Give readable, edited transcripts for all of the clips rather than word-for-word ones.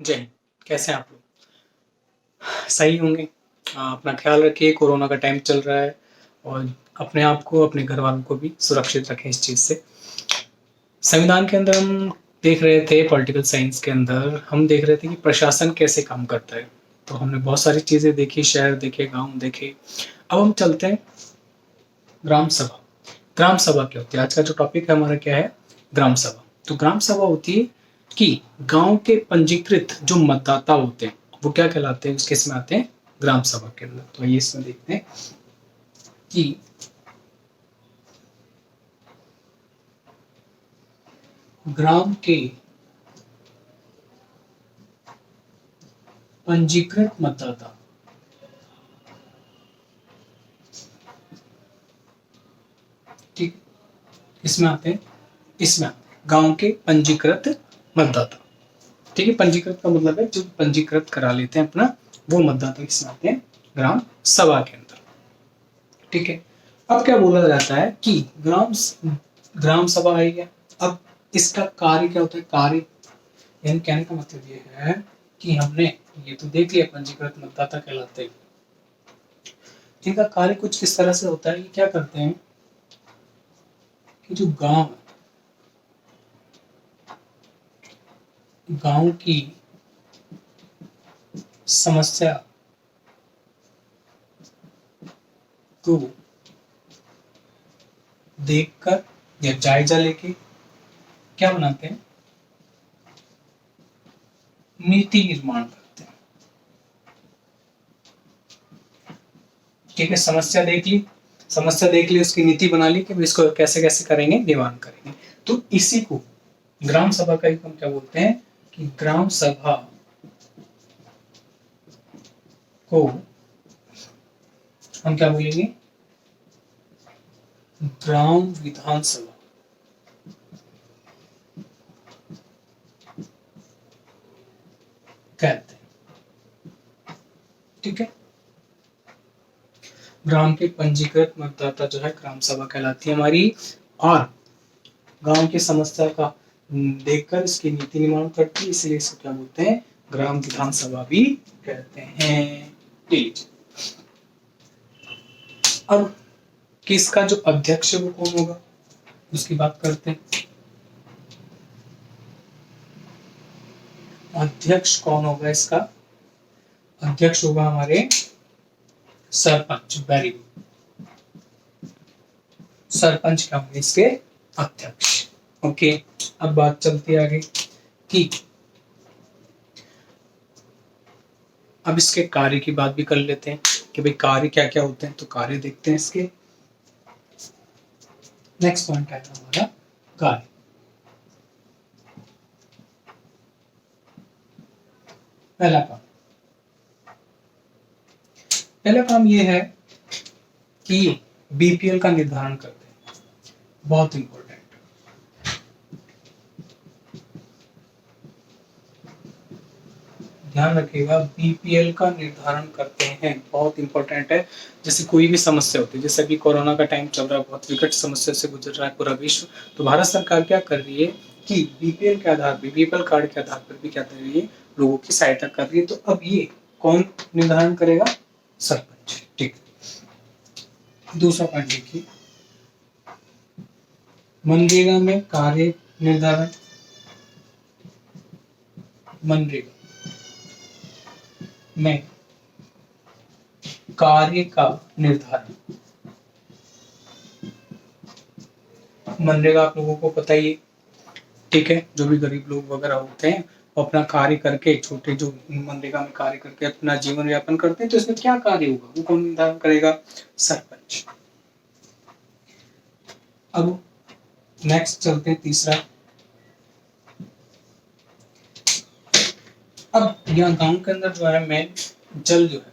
जय हिंद। कैसे हैं आप लोग? सही होंगे। अपना ख्याल रखिए, कोरोना का टाइम चल रहा है और अपने आप को, अपने घर वालों को भी सुरक्षित रखें इस चीज़ से। संविधान के अंदर हम देख रहे थे, पॉलिटिकल साइंस के अंदर हम देख रहे थे कि प्रशासन कैसे काम करता है। तो हमने बहुत सारी चीज़ें देखी, शहर देखे, गाँव देखे। अब हम चलते हैं ग्राम सभा। ग्राम सभा क्या होती है? आज का जो टॉपिक है हमारा क्या है? ग्राम सभा। तो ग्राम सभा होती है कि गांव के पंजीकृत जो मतदाता होते हैं वो क्या कहलाते हैं, उसके इसमें आते हैं ग्राम सभा के अंदर। तो ये इसमें देखते हैं कि ग्राम के पंजीकृत मतदाता, ठीक, इसमें आते हैं, इसमें आते हैं गांव के पंजीकृत मतदाता। ठीक है, पंजीकृत का मतलब है जो पंजीकृत करा लेते हैं अपना, वो मतदाता किसमें आते हैं? ग्राम सभा के अंदर। ठीक है। अब क्या बोला जाता है कि ग्राम सभा आई है। अब इसका कार्य क्या होता है? कार्य यानी कहने का मतलब ये है कि हमने ये तो देख लिया पंजीकृत मतदाता कहलाते हैं। इनका कार्य कुछ इस तरह से होता है कि क्या करते हैं कि जो गांव की समस्या को देखकर या जायजा लेके क्या बनाते हैं? नीति निर्माण करते हैं। ठीक है, समस्या देख ली, उसकी नीति बना ली कि इसको कैसे कैसे करेंगे, निवारण करेंगे। तो इसी को ग्राम सभा का हम क्या बोलते हैं कि ग्राम सभा को हम क्या बोलेंगे? ग्राम विधानसभा कहते हैं। ठीक है, ग्राम के पंजीकृत मतदाता जो है ग्राम सभा कहलाती है हमारी, और गांव की समस्या का देखकर इसकी नीति निर्माण करती है, इसलिए इसको क्या बोलते हैं? ग्राम विधानसभा भी कहते हैं। ठीक। अब किसका जो अध्यक्ष है वो कौन होगा, उसकी बात करते हैं। अध्यक्ष कौन होगा इसका? अध्यक्ष होगा हमारे सरपंच। Very good. सरपंच क्या होंगे इसके? अध्यक्ष। ओके। अब बात चलती है आगे कि अब इसके कार्य की बात भी कर लेते हैं कि भाई कार्य क्या क्या होते हैं। तो कार्य देखते हैं इसके। नेक्स्ट पॉइंट है हमारा कार्य। पहला काम ये है कि बीपीएल का निर्धारण करते हैं। बहुत इंपॉर्टेंट। ध्यान रखिएगा, बीपीएल का निर्धारण करते हैं, बहुत इंपॉर्टेंट है। जैसे कोई भी समस्या होती है, जैसे अभी कोरोना का टाइम चल रहा है, बहुत विकट समस्या से गुजर रहा है पूरा विश्व। तो भारत सरकार क्या कर रही है कि बीपीएल के आधार पर, बीपीएल कार्ड के आधार पर भी क्या कर रही है? लोगों की सहायता कर रही है। तो अब ये कौन निर्धारण करेगा? सरपंच। ठीक। दूसरा पॉइंट देखिए, मनरेगा में कार्य निर्धारण। मनरेगा में कार्य का निर्धारण। मनरेगा आप लोगों को पता ही है। ठीक है, जो भी गरीब लोग वगैरह होते हैं वो अपना कार्य करके, छोटे जो मनरेगा में कार्य करके अपना जीवन यापन करते हैं। तो इसमें क्या कार्य होगा वो कौन निर्धारण करेगा? सरपंच। अब नेक्स्ट चलते हैं तीसरा। अब यहाँ गांव के अंदर जो है मेन जल जो है,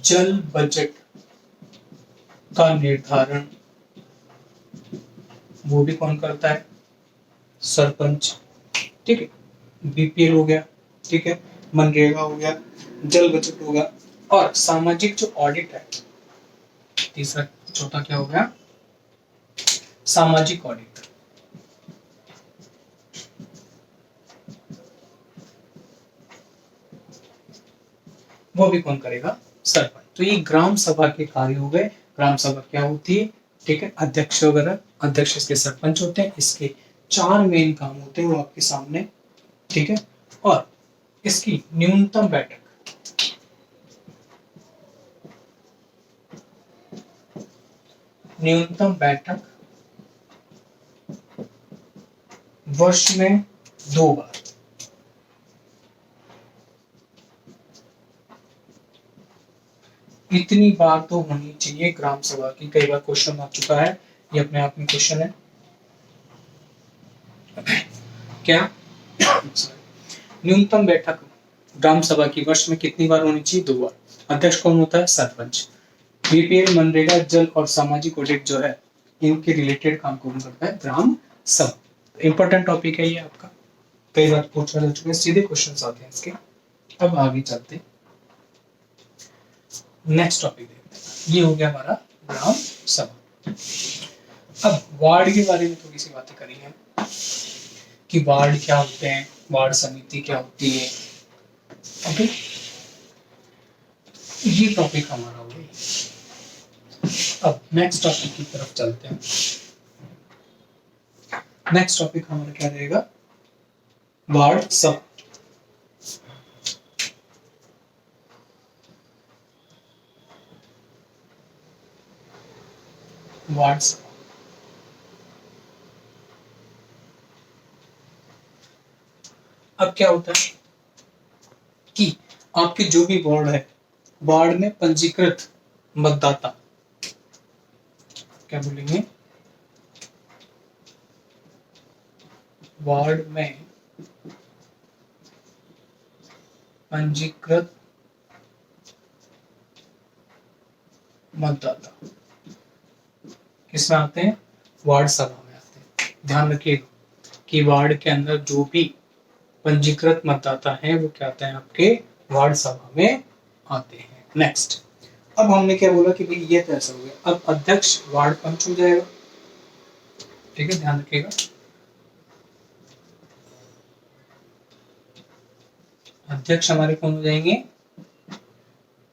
जल बजट का निर्धारण वो भी कौन करता है? सरपंच। ठीक है, बीपीएल हो गया, ठीक है, मनरेगा हो गया, जल बचत हो गया, और सामाजिक जो ऑडिट है, तीसरा छोटा क्या हो गया? सामाजिक ऑडिट। वो भी कौन करेगा? सरपंच। तो ये ग्राम सभा के कार्य हो गए। ग्राम सभा क्या होती है? ठीक है, अध्यक्ष वगैरह, अध्यक्ष इसके सरपंच होते हैं। इसके 4 मेन काम होते हैं वो आपके सामने, ठीक है। और इसकी न्यूनतम बैठक, न्यूनतम बैठक वर्ष में 2 बार। इतनी बार तो होनी चाहिए ग्राम सभा की। कई बार क्वेश्चन आ चुका है, ये अपने आप में क्वेश्चन है। क्या? न्यूनतम बैठक ग्राम सभा की वर्ष में कितनी बार होनी चाहिए? 2 बार। अध्यक्ष कौन होता है? सरपंच। बीपीएल, मनरेगा, जल और सामाजिक ऑडिट जो है, इनके रिलेटेड काम कौन करता है? ग्राम सभा। इंपॉर्टेंट टॉपिक है ये आपका, कई बार पूछा जा चुका है, सीधे क्वेश्चन आते हैं इसके। अब आगे चलते, नेक्स्ट टॉपिक देखते हैं। ये हो गया हमारा ग्राम सभा। अब वार्ड के बारे में थोड़ी सी बातें करेंगे हम, कि वार्ड क्या होते हैं, वार्ड समिति क्या होती है। ओके, ये टॉपिक हमारा हो गया। अब नेक्स्ट टॉपिक की तरफ चलते हैं। नेक्स्ट टॉपिक हमारा क्या रहेगा? वार्ड सभा। वार्ड सभा, अब क्या होता है कि आपके जो भी वार्ड है, वार्ड में पंजीकृत मतदाता, क्या बोलेंगे? वार्ड में पंजीकृत मतदाता किसमें आते हैं? वार्ड सभा में आते हैं। ध्यान रखिएगा कि वार्ड के अंदर जो भी पंजीकृत मतदाता हैं वो क्या आते हैं? आपके वार्ड सभा में आते हैं। नेक्स्ट, अब हमने क्या बोला कि भाई ये तो ऐसा हो गया। अब अध्यक्ष वार्ड पंच हो जाएगा, ठीक है, ध्यान रखिएगा। अध्यक्ष हमारे कौन हो जाएंगे?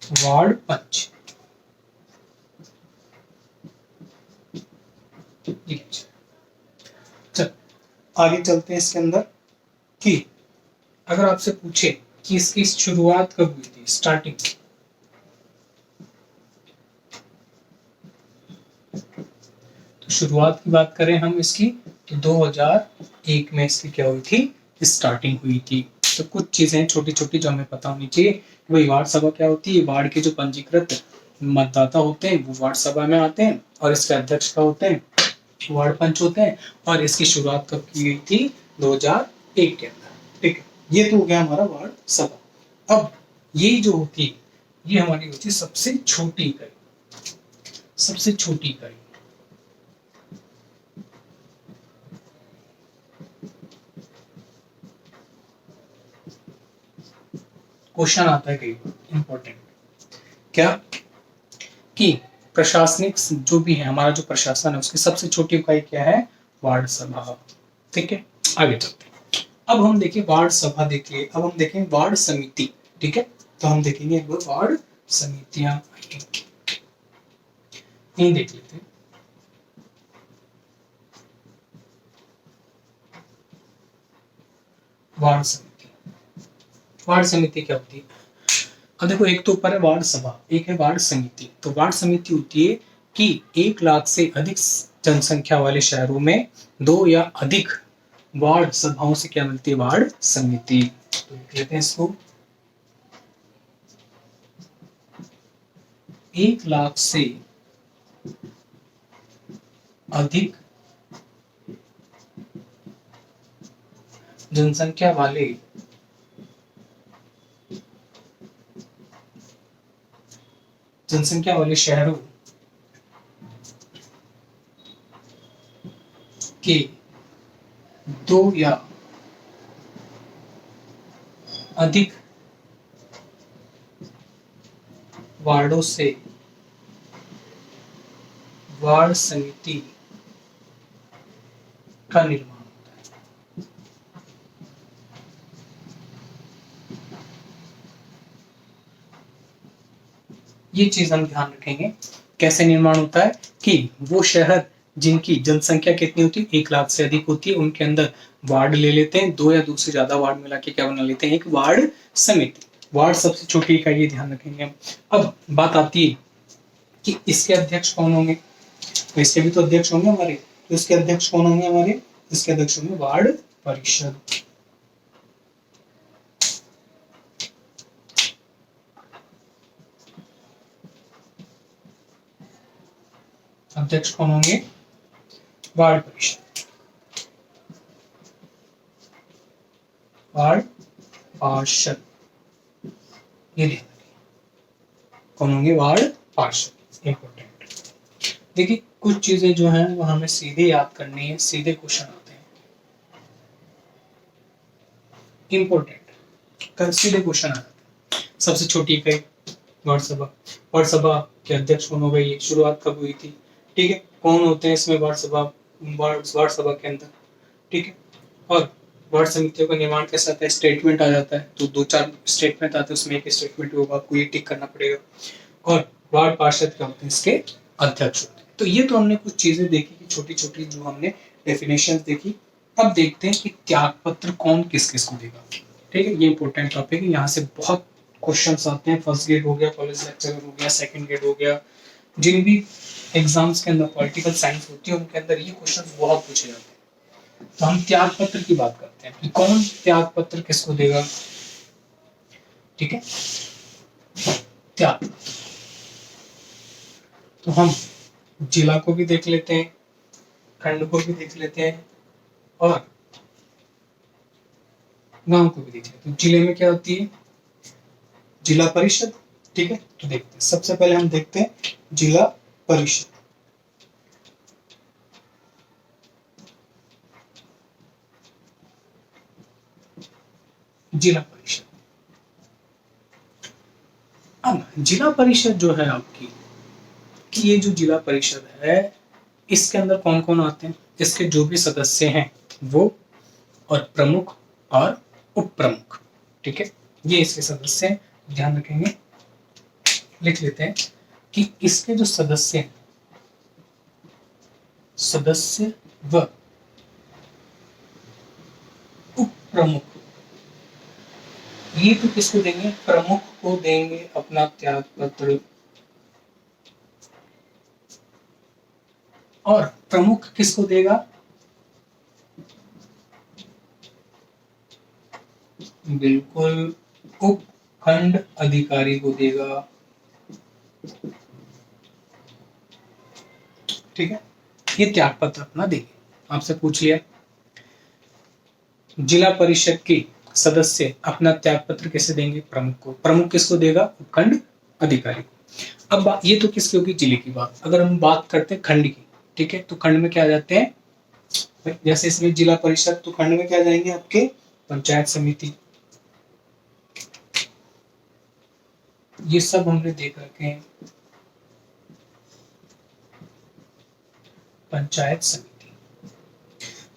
वार्ड पंच। चल आगे चलते हैं इसके अंदर, कि अगर आपसे पूछे कि इसकी शुरुआत कब हुई थी, स्टार्टिंग, तो शुरुआत की बात करें हम इसकी, तो 2001 में इसकी क्या हुई थी? स्टार्टिंग हुई थी। तो कुछ चीजें छोटी छोटी जो हमें पता होनी चाहिए, भाई वार्ड सभा क्या होती है। वार्ड के जो पंजीकृत मतदाता होते हैं वो वार्ड सभा में आते हैं, और इसके अध्यक्ष क्या होते हैं? वार्ड पंच होते हैं। और इसकी शुरुआत कब की गई थी? 2001 के अंदर, ठीक है। ये तो हो गया हमारा वार्ड सभा। अब ये जो होती है, ये हमारी होती है सबसे छोटी इकाई, सबसे छोटी इकाई। क्वेश्चन आता है कई बार, इंपॉर्टेंट, क्या कि प्रशासनिक जो भी है, हमारा जो प्रशासन है, उसकी सबसे छोटी इकाई क्या है? वार्ड सभा, ठीक है। आगे चलते हैं। अब हम देखें वार्ड सभा, देखिए अब हम देखें वार्ड समिति, ठीक है। तो हम देखेंगे एक बार वार्ड समितियां, नहीं देख लेते हैं। वार्ड समिति, वार्ड समिति क्या होती है? अब देखो, एक तो ऊपर है वार्ड सभा, एक है वार्ड समिति। तो वार्ड समिति होती है कि 1 लाख से अधिक जनसंख्या वाले शहरों में 2 या अधिक वार्ड सभाओं से क्या मिलती है? वार्ड समिति। तो लिख लेते हैं इसको, 1 लाख से अधिक जनसंख्या वाले शहरों के 2 या अधिक वार्डों से वार्ड समिति का निर्माण होता है। ये चीज हम ध्यान रखेंगे। कैसे निर्माण होता है कि वो शहर जिनकी जनसंख्या कितनी होती है, 1 लाख से अधिक होती है, उनके अंदर वार्ड ले लेते हैं, 2 या 2 से ज्यादा वार्ड मिला के क्या बना लेते हैं, एक वार्ड समिति। वार्ड सबसे छोटी इकाई, ये ध्यान रखेंगे। अब बात आती है कि इसके अध्यक्ष कौन होंगे, तो इसके भी तो अध्यक्ष होंगे हमारे, तो इसके अध्यक्ष कौन होंगे हमारे, इसके अध्यक्ष होंगे वार्ड परिषद। अध्यक्ष कौन होंगे, वार्ड परिषद, वार्ड पार्षद, ये ध्यान रखिए कौन होंगे, वार्ड पार्षद। इंपॉर्टेंट। देखिए कुछ चीजें जो हैं वो हमें सीधे याद करनी है, सीधे क्वेश्चन आते हैं, इंपॉर्टेंट, सीधे क्वेश्चन आ जाते हैं। सबसे छोटी इकाई वार्ड सभा, वार्ड सभा के अध्यक्ष कौन होगा, ये शुरुआत कब हुई थी, ठीक है, कौन होते हैं इसमें वार्ड सभा, वार्ड सभा के अंदर, ठीक है। और वार्ड समितियों का निर्माण कैसा आता है, स्टेटमेंट आ जाता है, तो 2-4 स्टेटमेंट आते हैं, उसमें एक स्टेटमेंट होगा, आपको ये टिक करना पड़ेगा। और वार्ड पार्षद क्या होते हैं, इसके अध्यक्ष होते हैं। तो ये तो हमने कुछ चीजें देखी कि छोटी छोटी जो हमने डेफिनेशन देखी। अब देखते हैं कि त्याग पत्र कौन किस किस को देगा, ठीक है, ये इंपॉर्टेंट टॉपिक है। यहाँ से बहुत क्वेश्चंस आते हैं, फर्स्ट ग्रेड हो गया, कॉलेज लेक्चरर हो गया, सेकंड ग्रेड हो गया, जिन भी एग्जाम्स के अंदर पॉलिटिकल साइंस होती है उनके अंदर ये क्वेश्चंस बहुत पूछे जाते हैं। तो हम त्याग पत्र की बात करते हैं कि कौन त्याग पत्र किसको देगा, ठीक है। त्याग, तो हम जिला को भी देख लेते हैं, खंड को भी देख लेते हैं, और गांव को भी देख लेते हैं। जिले में क्या होती है, जिला परिषद, ठीक है। तो देखते हैं, सबसे पहले हम देखते हैं जिला परिषद। जिला परिषद, अब जिला परिषद जो है आपकी, कि ये जो जिला परिषद है इसके अंदर कौन कौन आते हैं, इसके जो भी सदस्य हैं वो, और प्रमुख और उप प्रमुख, ठीक है, ये इसके सदस्य हैं। ध्यान रखेंगे, लिख लेते हैं कि इसके जो सदस्य हैं, सदस्य व उप प्रमुख, ये तो किसको देंगे, प्रमुख को देंगे अपना त्याग पत्र, और प्रमुख किसको देगा, बिल्कुल उपखंड अधिकारी को देगा, ठीक है। ये त्याग पत्र अपना देंगे। आपसे पूछ लिया जिला परिषद के सदस्य अपना त्याग पत्र कैसे देंगे, प्रमुख को, प्रमुख किसको देगा, उपखंड अधिकारी को। अब ये तो किसकी होगी, जिले की बात। अगर हम बात करते हैं खंड की, ठीक है, तो खंड में क्या आ जाते हैं, जैसे इसमें जिला परिषद, तो खंड में क्या जाएंगे आपके, पंचायत समिति, ये सब हमने देख रखे हैं। पंचायत समिति,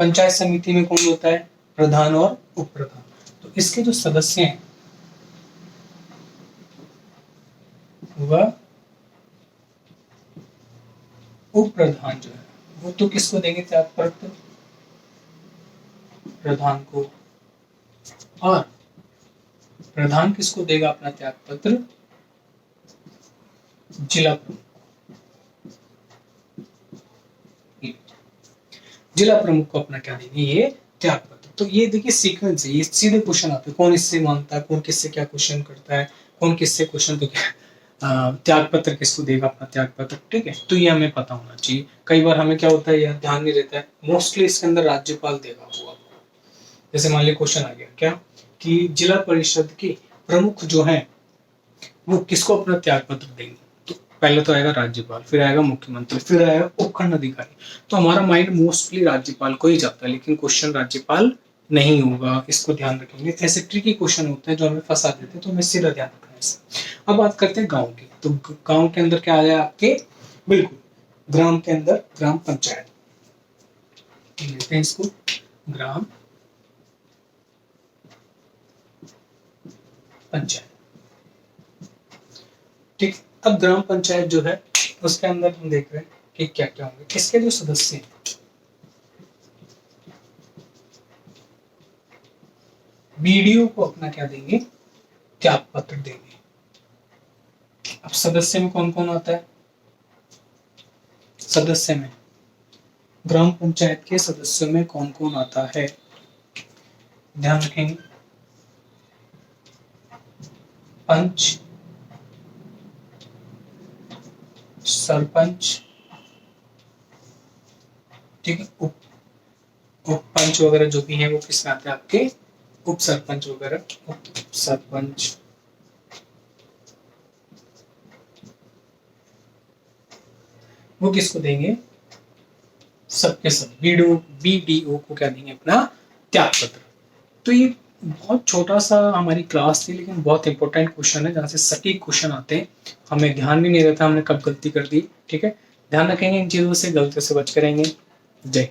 पंचायत समिति में कौन होता है, प्रधान और उप प्रधान। तो इसके जो सदस्य हैं वह उप प्रधान जो है वो तो किसको देंगे त्याग पत्र, प्रधान को, और प्रधान किसको देगा अपना त्याग पत्र, जिला प्रमुख, जिला प्रमुख को अपना क्या देंगे, ये त्याग पत्र। तो ये देखिए सीक्वेंस है, ये सीधे क्वेश्चन आते हैं, कौन इससे मांगता है, कौन किससे क्या क्वेश्चन करता है, कौन किससे क्वेश्चन, तो क्या त्याग पत्र किसको देगा अपना त्याग पत्र, ठीक है। तो ये हमें पता होना चाहिए। कई बार हमें क्या होता है यार ध्यान नहीं रहता है, मोस्टली इसके अंदर राज्यपाल देगा वो आपको। जैसे मान लीजिए क्वेश्चन आ गया क्या, कि जिला परिषद के प्रमुख जो है वो किसको अपना त्याग पत्र देंगे, तो पहले तो आएगा राज्यपाल, फिर आएगा मुख्यमंत्री, फिर आएगा उपखंड अधिकारी। तो हमारा माइंड मोस्टली राज्यपाल को ही जाता है, लेकिन क्वेश्चन राज्यपाल नहीं होगा, इसको ध्यान रखेंगे। ऐसे ट्रिकी क्वेश्चन होते हैं जो हमें फंसा देते हैं, तो हमें सीधा ध्यान रखना है इससे। अब बात करते हैं गांव की, तो गांव के अंदर क्या आया आपके, बिल्कुल ग्राम के अंदर ग्राम पंचायत, लेते हैं इसको, ग्राम पंचायत, ठीक। अब ग्राम पंचायत जो है उसके अंदर हम देख रहे हैं कि क्या क्या होंगे। इसके जो सदस्य हैं, बीडीओ को अपना क्या देंगे, त्याग पत्र देंगे। अब सदस्य में कौन कौन आता है, सदस्य में ग्राम पंचायत के सदस्यों में कौन कौन आता है, ध्यान रखेंगे। पंच, सरपंच, ठीक है, उप पंच वगैरह जो भी है वो किस में आते हैं, आपके उप सरपंच वगैरह, उप सरपंच, वो किसको देंगे, सबके सब बीडीओ को क्या देंगे, अपना त्याग पत्र। तो ये बहुत छोटा सा हमारी क्लास थी, लेकिन बहुत इंपॉर्टेंट क्वेश्चन है, जहाँ से सटीक क्वेश्चन आते हैं, हमें ध्यान भी नहीं रहता हमने कब गलती कर दी। ठीक है, ध्यान रखेंगे इन चीजों से, गलतियों से बच करेंगे। जय